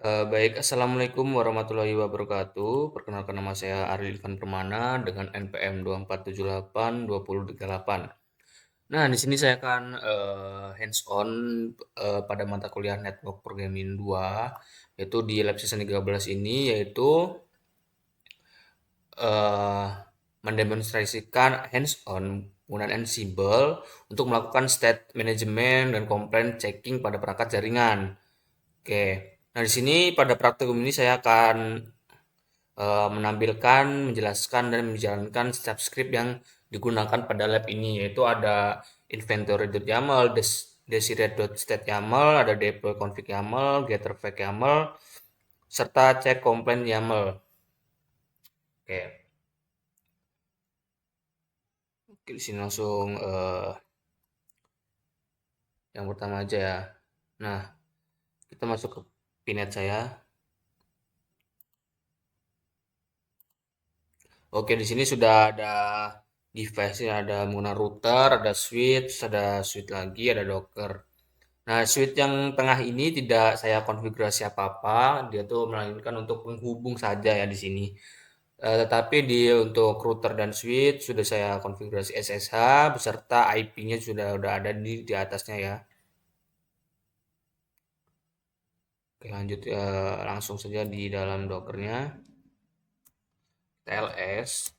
Baik, Assalamualaikum warahmatullahi wabarakatuh. Perkenalkan nama saya Ariel Ivan Permana dengan NPM 24782038. Nah, di sini saya akan hands on pada mata kuliah Network Programming 2, yaitu di lab season 13 ini, yaitu eh, mendemonstrasikan hands on penggunaan Ansible untuk melakukan state management dan complaint checking pada perangkat jaringan. Oke. Nah, di sini pada praktikum ini saya akan menampilkan, menjelaskan, dan menjalankan setiap script yang digunakan pada lab ini, yaitu ada inventory.yaml, desire.state.yaml, ada deploy config YAML, getter flag YAML, serta check complaint YAML. Oke, oke, di sini langsung yang pertama aja ya. Nah, kita masuk ke pinet saya. Oke, di sini sudah ada device ya, ada menggunakan router, ada switch, lagi, ada docker. Nah, switch yang tengah ini tidak saya konfigurasi apa-apa, dia tuh melainkan untuk penghubung saja ya di sini. Tetapi untuk router dan switch sudah saya konfigurasi SSH beserta IP-nya sudah ada di atasnya ya. Oke, lanjut langsung saja di dalam dockernya. TLS.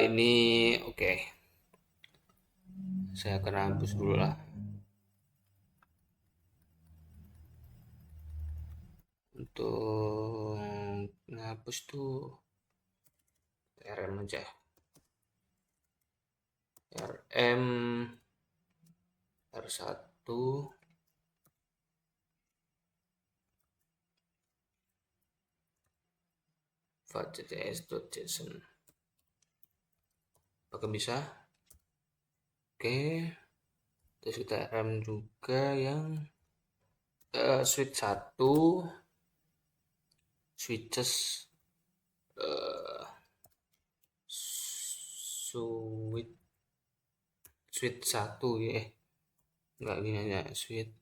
Ini oke. Saya akan hapus dulu lah. Untuk ngapus tuh RM aja. RM R1 file.js.json. Apakah bisa? Oke. Terus kita RM juga yang switch 1 switches uh, switch switch 1 ya. Enggak gini aja, switch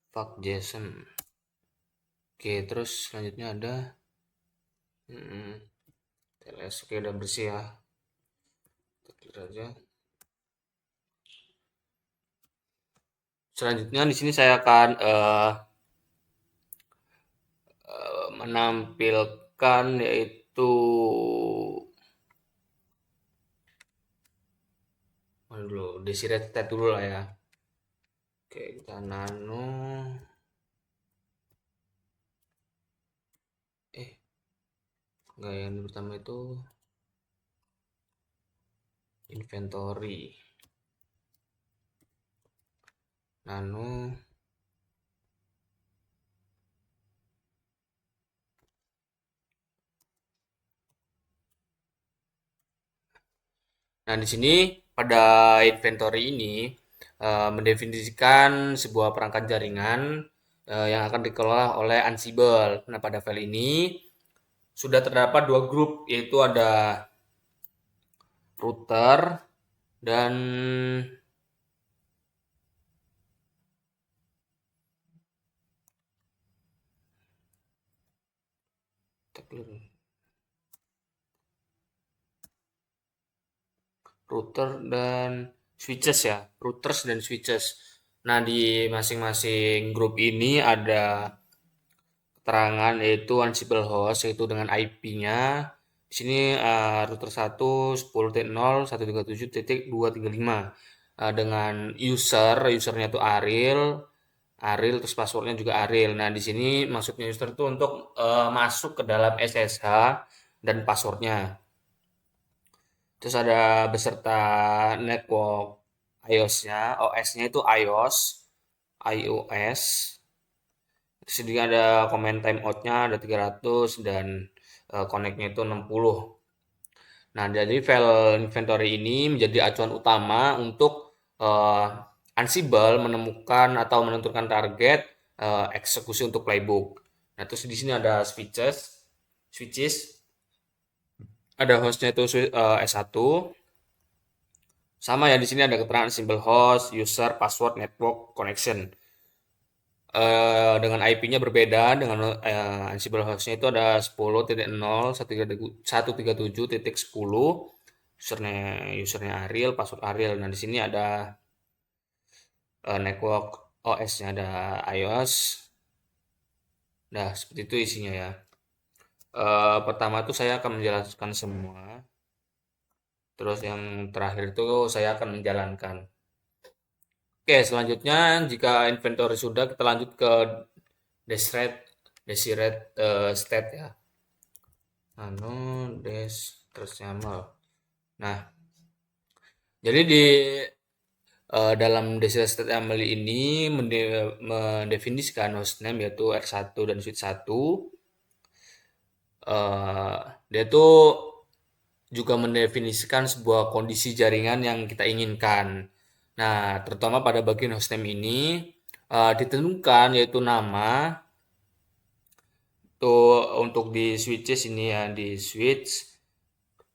fuck JSON. Oke, terus selanjutnya ada TLS. Oke, udah bersih ya. Kita clear aja. Selanjutnya di sini saya akan menampilkan yaitu mana dulu, desire dulu lah ya. Oke, kita nano. Enggak, yang pertama itu inventory. Nano. Nah, di sini pada inventory ini mendefinisikan sebuah perangkat jaringan yang akan dikelola oleh Ansible. Nah, pada file ini sudah terdapat dua grup, yaitu ada router dan router dan switches ya, routers dan switches. Nah, di masing-masing grup ini ada keterangan yaitu Ansible host, yaitu dengan IP-nya. Di sini router 1 10.0.137.235 dengan usernya itu Ariel terus passwordnya juga Ariel. Nah, di sini maksudnya user itu untuk masuk ke dalam SSH dan passwordnya. Terus ada beserta network iOS-nya, OS-nya itu iOS. Terus ini ada comment timeout-nya ada 300 dan connect-nya itu 60. Nah, jadi file inventory ini menjadi acuan utama untuk Ansible menemukan atau menentukan target eksekusi untuk playbook. Nah, terus di sini ada switches, ada hostnya itu S1, Sama ya, di sini ada keterangan symbol host, user, password, network, connection. Dengan IP-nya berbeda, dengan Ansible hostnya itu ada 10.0.137.10, usernya Ariel, password Ariel. Nah, di sini ada network OS-nya, ada iOS. Nah, seperti itu isinya ya. Pertama itu saya akan menjelaskan semua, terus yang terakhir itu saya akan menjalankan. Oke, selanjutnya jika inventory sudah, kita lanjut ke Deseret, Deseret state ya. Anu des terus YAML. Nah, jadi di dalam Deseret state YAML ini mendefinisikan hostname yaitu R1 dan suite 1. Eh, Dia tuh juga mendefinisikan sebuah kondisi jaringan yang kita inginkan. Nah, terutama pada bagian hostname ini ditentukan yaitu nama tuh untuk di switches ini ya, di switch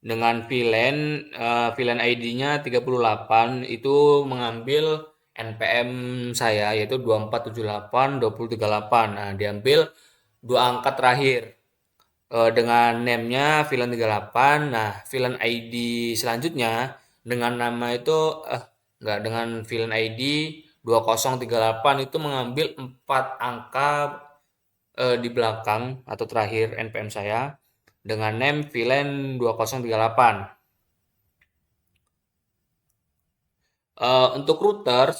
dengan VLAN, VLAN ID-nya 38 itu mengambil NPM saya yaitu 24782038. Nah, diambil dua angka terakhir dengan name-nya VLAN 38. Nah, VLAN ID selanjutnya dengan nama itu enggak, dengan VLAN ID 2038 itu mengambil 4 angka di belakang atau terakhir NPM saya dengan name VLAN 2038. Untuk router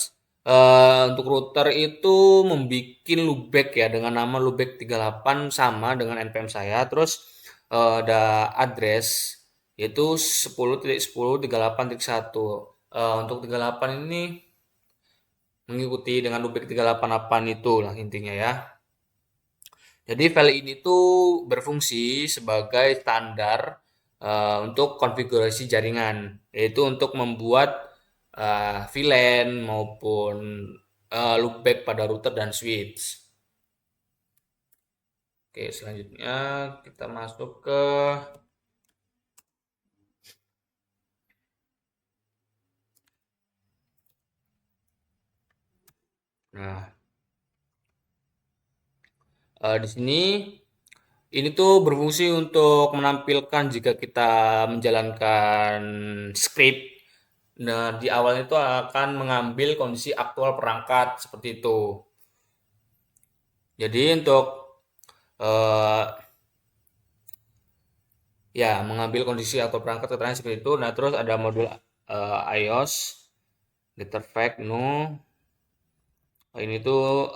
itu membuat loopback ya dengan nama loopback 38 sama dengan NPM saya. Terus ada address yaitu 10.10.38.1. Untuk 38 ini mengikuti dengan loopback 388 itu lah intinya ya. Jadi file ini tuh berfungsi sebagai standar untuk konfigurasi jaringan, yaitu untuk membuat VLAN maupun loopback pada router dan switch. Oke, selanjutnya kita masuk ke nah di sini ini tuh berfungsi untuk menampilkan jika kita menjalankan script. Nah, di awalnya itu akan mengambil kondisi aktual perangkat seperti itu. Jadi untuk eh, ya mengambil kondisi aktual perangkat keterangan seperti itu. Nah, terus ada modul iOS, getter fact, no. Ini tuh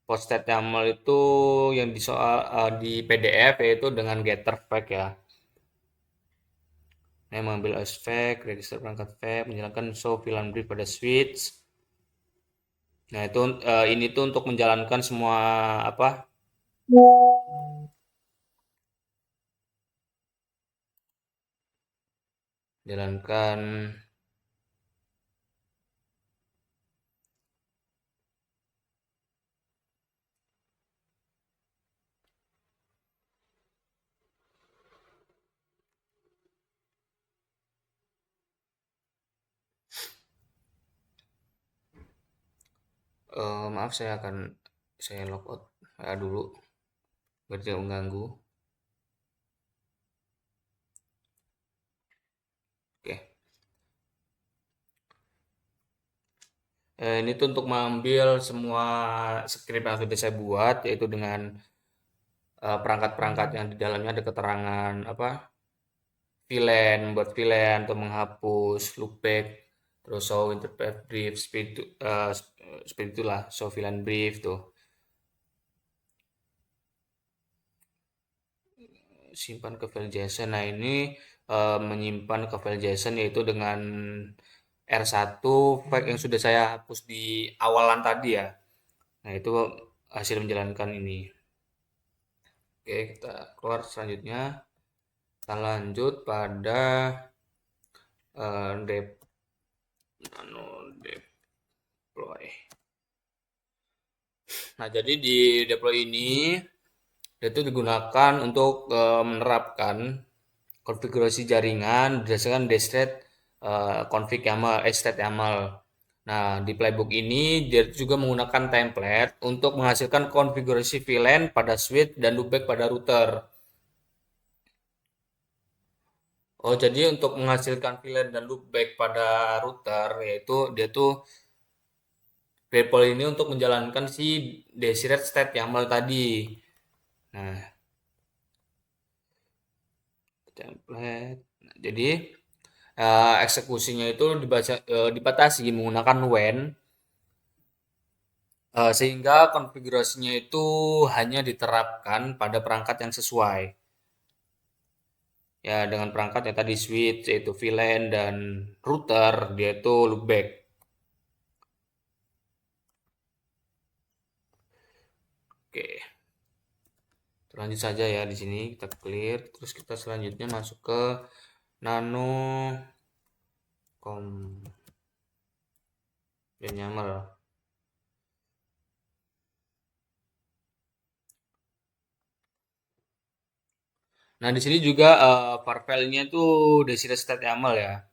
posted YAML itu yang di soal di PDF yaitu dengan getter fact ya. Nah, mengambil as fact, register perangkat fact, menjalankan show VLAN brief pada switch. Nah, itu ini tuh untuk menjalankan semua apa? Jalankan maaf saya logout ya dulu biar tidak mengganggu. Oke. Ini tuh untuk mengambil semua script yang sudah saya buat yaitu dengan perangkat-perangkat yang di dalamnya ada keterangan apa VLAN, buat VLAN atau menghapus loopback, terus show interpret brief seperti itulah show VLAN brief tuh. Simpan ke file JSON. Nah, ini menyimpan ke file JSON yaitu dengan R1 file yang sudah saya hapus di awalan tadi ya. Nah, itu hasil menjalankan ini. Oke, kita keluar selanjutnya. Kita lanjut pada deploy. Nah, jadi di deploy ini itu digunakan untuk menerapkan konfigurasi jaringan berdasarkan dshret config YAML, state YAML. Nah, di playbook ini dia juga menggunakan template untuk menghasilkan konfigurasi VLAN pada switch dan loopback pada router. Oh, jadi untuk menghasilkan VLAN dan loopback pada router, yaitu dia tuh Deploy ini untuk menjalankan si desired state YAML tadi. Nah, template. Nah, jadi eksekusinya itu dibatasi menggunakan WAN sehingga konfigurasinya itu hanya diterapkan pada perangkat yang sesuai. Ya, dengan perangkat yang tadi switch yaitu VLAN dan router dia itu loopback. Oke, lanjut saja ya di sini kita clear. Terus kita selanjutnya masuk ke nano com dan YAML. Nah, di sini juga parvelnya itu desired state YAML ya.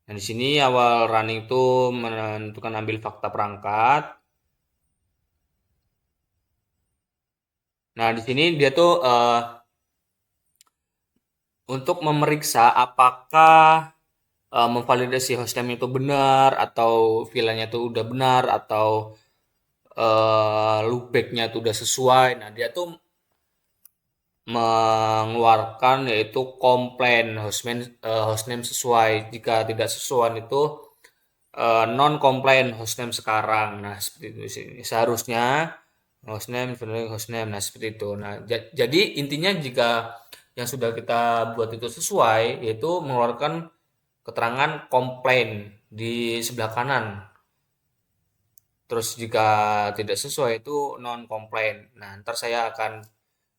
Nah, di sini awal running itu menentukan ambil fakta perangkat. Nah, di sini dia tuh untuk memeriksa apakah memvalidasi hostname itu benar atau VLAN-nya itu udah benar atau loopback-nya itu udah sesuai. Nah, dia tuh mengeluarkan yaitu komplain hostname sesuai. Jika tidak sesuai itu non complain hostname sekarang. Nah, seperti itu sih. Seharusnya hostname. Nah, seperti itu. Nah, jadi intinya jika yang sudah kita buat itu sesuai, yaitu mengeluarkan keterangan komplain di sebelah kanan. Terus jika tidak sesuai itu non complain. Nah, ntar saya akan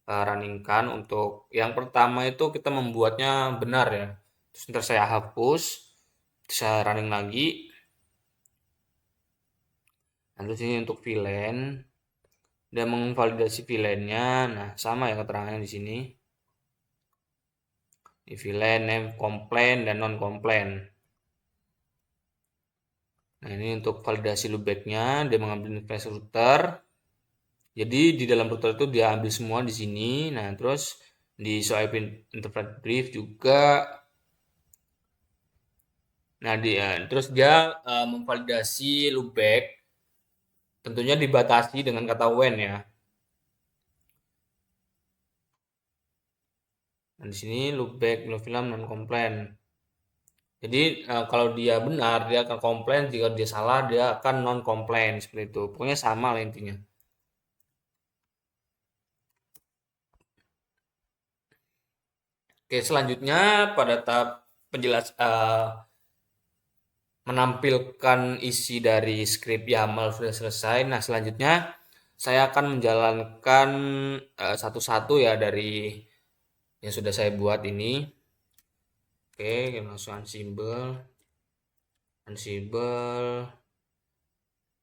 runningkan untuk yang pertama itu kita membuatnya benar ya. Terus ntar saya hapus, saya running lagi. Nah, terus ini untuk VLAN dan memvalidasi VLAN-nya. Nah, sama ya keterangannya di sini. Di VLAN name complain dan non complain. Nah, ini untuk validasi loopback-nya, dia mengambil interface router. Jadi di dalam router itu dia ambil semua di sini. Nah, terus di swipe interpret brief juga. Nah, terus dia memvalidasi loopback. Tentunya dibatasi dengan kata when ya. Nah, di sini loopback no film non complain. Jadi kalau dia benar dia akan komplain, jika dia salah dia akan non complain seperti itu. Pokoknya sama lah intinya. Oke, selanjutnya pada tahap menampilkan isi dari script YAML sudah selesai. Nah, selanjutnya saya akan menjalankan satu-satu ya dari yang sudah saya buat ini. Oke, kita masuk Ansible,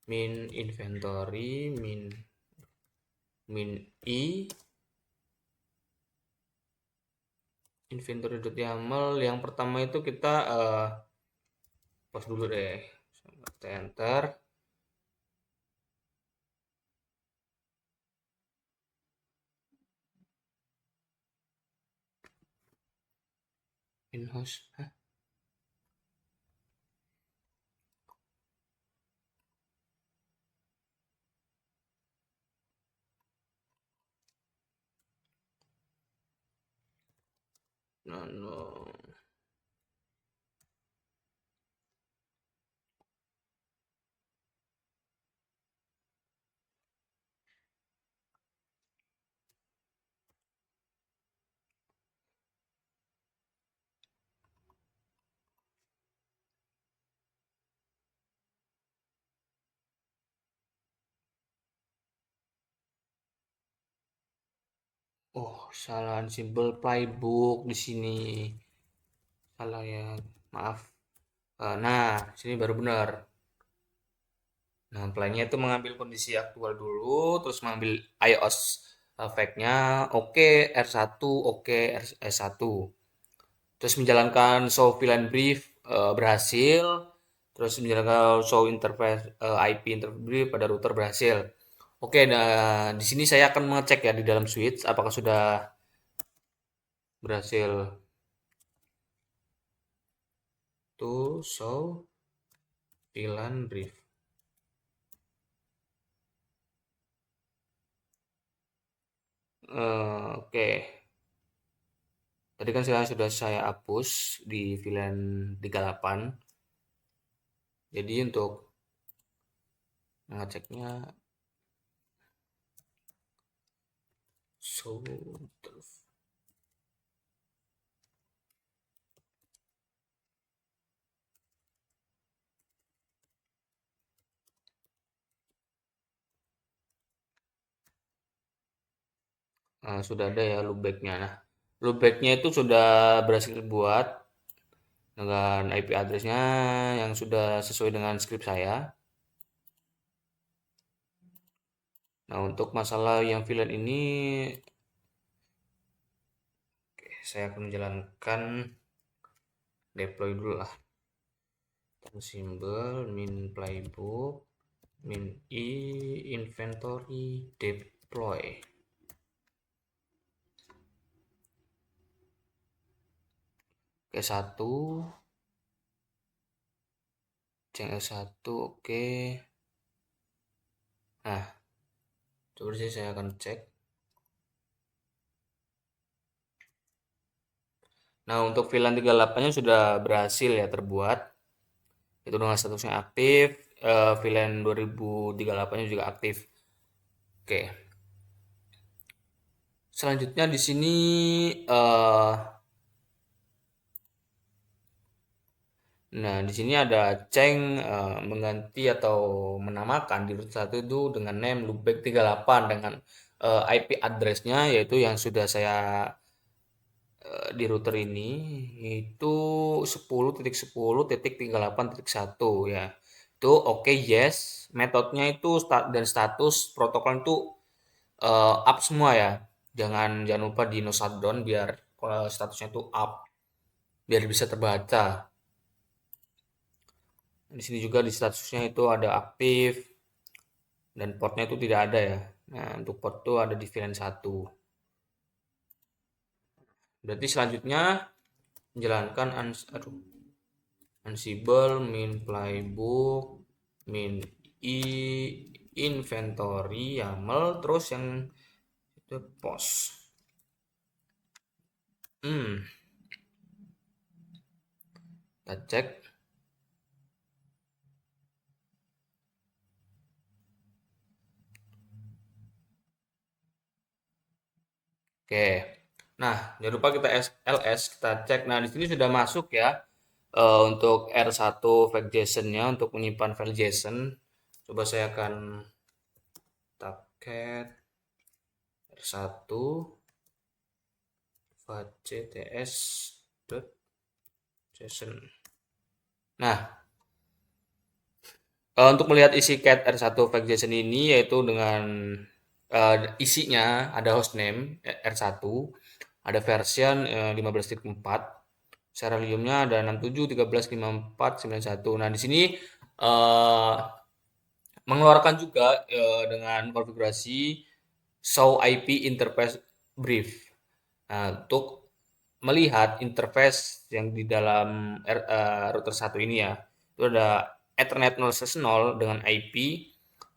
min inventory, min i inventory.yaml. Yang pertama itu kita pause dulu deh, kita enter. In-house, no. Oh, salah Ansible playbook di sini. Salah ya, maaf. Nah, sini baru benar. Nah, plannya itu mengambil kondisi aktual dulu, terus mengambil iOS Flag-nya oke, R1, oke, S1. Terus menjalankan show VLAN brief berhasil. Terus menjalankan show interface IP interface brief pada router berhasil. Oke, nah di sini saya akan mengecek ya di dalam switch apakah sudah berhasil to show VLAN brief. Oke, tadi kan sudah saya hapus di VLAN 38. Jadi untuk mengeceknya show terus. Sudah ada ya loopbacknya. Nah, loopbacknya itu sudah berhasil dibuat dengan IP addressnya yang sudah sesuai dengan script saya. Nah, untuk masalah yang VLAN ini, saya akan menjalankan deploy dulu lah. Symbol min playbook min i inventory deploy. Oke, satu, ceng S1, oke. Nah, coba sih saya akan cek. Nah, untuk VLAN 38-nya sudah berhasil ya terbuat. Itu dengan statusnya aktif, VLAN 2038-nya juga aktif. Oke. Selanjutnya di sini eh nah, di sini ada Ceng mengganti atau menamakan di root 1 itu dengan name loopback 38 dengan IP address-nya yaitu yang sudah saya di router ini itu 10.10.38.1 ya. Itu oke, yes. Metodenya itu dan status protokol itu up semua ya. Jangan lupa di no shutdown biar statusnya itu up biar bisa terbaca. Di sini juga di statusnya itu ada aktif dan portnya itu tidak ada ya. Nah, untuk port itu ada di VLAN 1. Berarti selanjutnya menjalankan Ansible min playbook min i inventory YAML terus yang itu post. Hmm, kita cek. Oke. Nah, jangan lupa kita LS, kita cek. Nah, di sini sudah masuk ya untuk R1 file JSON-nya untuk menyimpan file JSON. Coba saya akan tab cat R1 jts.json. Nah, untuk melihat isi cat R1 file JSON ini yaitu dengan isinya ada hostname R1, ada version 15.4, serialnya ada 67.13.54.91. Nah, di sini eh, mengeluarkan juga dengan konfigurasi show IP interface brief. Nah, untuk melihat interface yang di dalam router 1 ini ya, itu ada Ethernet 0/0 dengan IP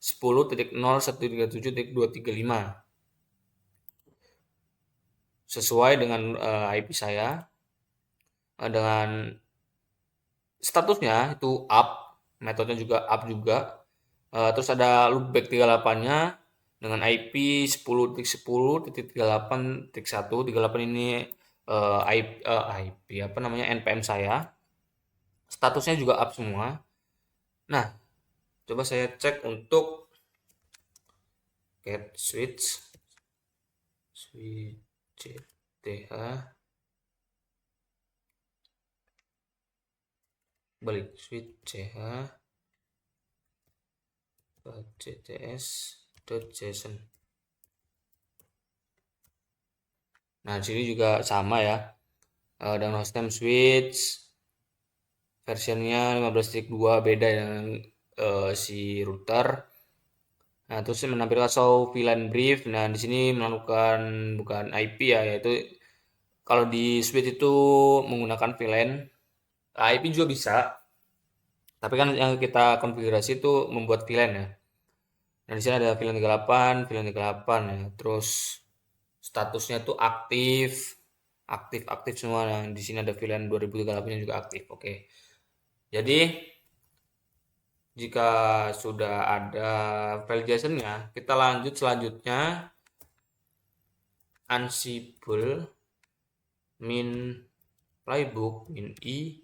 10.0.137.235 sesuai dengan IP saya dengan statusnya itu up, metodenya juga up juga. Terus ada loopback 38-nya dengan IP 10.10.38.1. 38 ini IP apa namanya NPM saya. Statusnya juga up semua. Nah, coba saya cek untuk cat switch cth balik switch ch cts.json. Nah, di sini juga sama ya. Download hostem switch versionnya 15.2 beda dengan si router. Nah, terus menampilkan show VLAN brief. Nah, di sini melakukan bukan IP ya, yaitu kalau di switch itu menggunakan VLAN. IP juga bisa, tapi kan yang kita konfigurasi itu membuat VLAN ya. Nah, di sini ada VLAN 38, VLAN 38 ya. Terus statusnya tuh aktif, aktif semua. Nah, di sini ada VLAN 2038 yang juga aktif. Oke. Jadi, jika sudah ada file JSON-nya, kita lanjut selanjutnya Ansible min playbook min i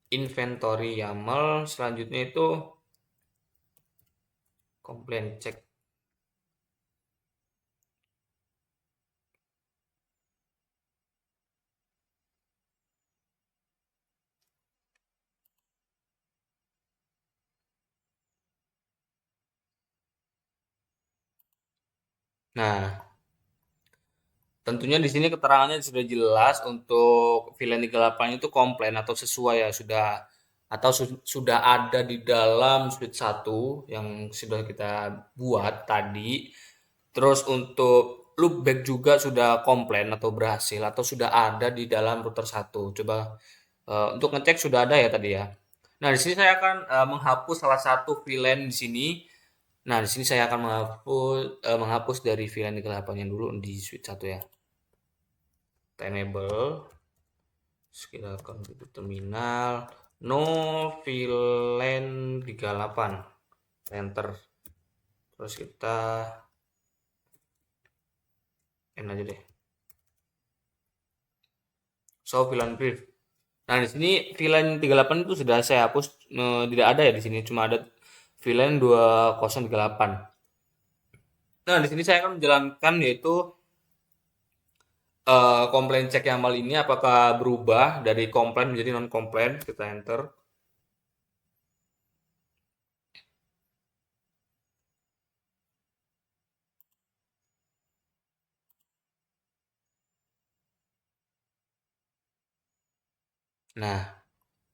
inventory YAML. Selanjutnya itu komplain check. Nah, tentunya di sini keterangannya sudah jelas untuk VLAN 38 itu komplain atau sesuai ya sudah atau sudah ada di dalam switch 1 yang sudah kita buat tadi. Terus untuk loopback juga sudah komplain atau berhasil atau sudah ada di dalam router 1. Coba untuk ngecek sudah ada ya tadi ya. Nah, di sini saya akan menghapus salah satu VLAN di sini. Nah, di sini saya akan menghapus dari VLAN 38 yang dulu di switch 1 ya. Enable kita akan ke terminal no VLAN 38 enter, terus kita end aja deh show VLAN brief. Nah, di sini VLAN 38 itu sudah saya hapus, tidak ada ya di sini, cuma ada VLAN 2038. Nah, di sini saya akan menjalankan yaitu komplain cek YAML ini apakah berubah dari komplain menjadi non komplain. Kita enter. Nah,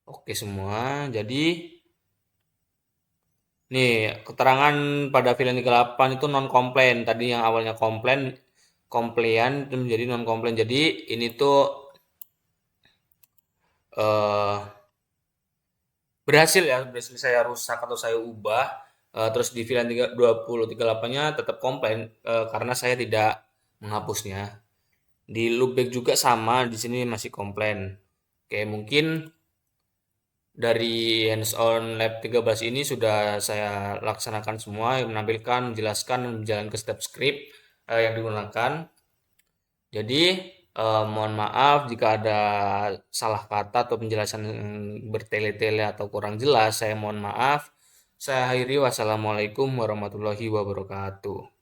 oke semua. Jadi nih keterangan pada VLAN 38 itu non komplain. Tadi yang awalnya komplain, komplain itu menjadi non komplain. Jadi ini tuh eh berhasil ya, berhasil saya rusak atau saya ubah. Terus di VLAN 2038-nya tetap komplain karena saya tidak menghapusnya. Di loopback juga sama, di sini masih komplain. Oke, mungkin dari hands-on lab 13 ini sudah saya laksanakan semua, yang menampilkan, menjelaskan, dan menjalankan step script yang digunakan. Jadi, mohon maaf jika ada salah kata atau penjelasan yang bertele-tele atau kurang jelas. Saya mohon maaf. Saya akhiri. Wassalamualaikum warahmatullahi wabarakatuh.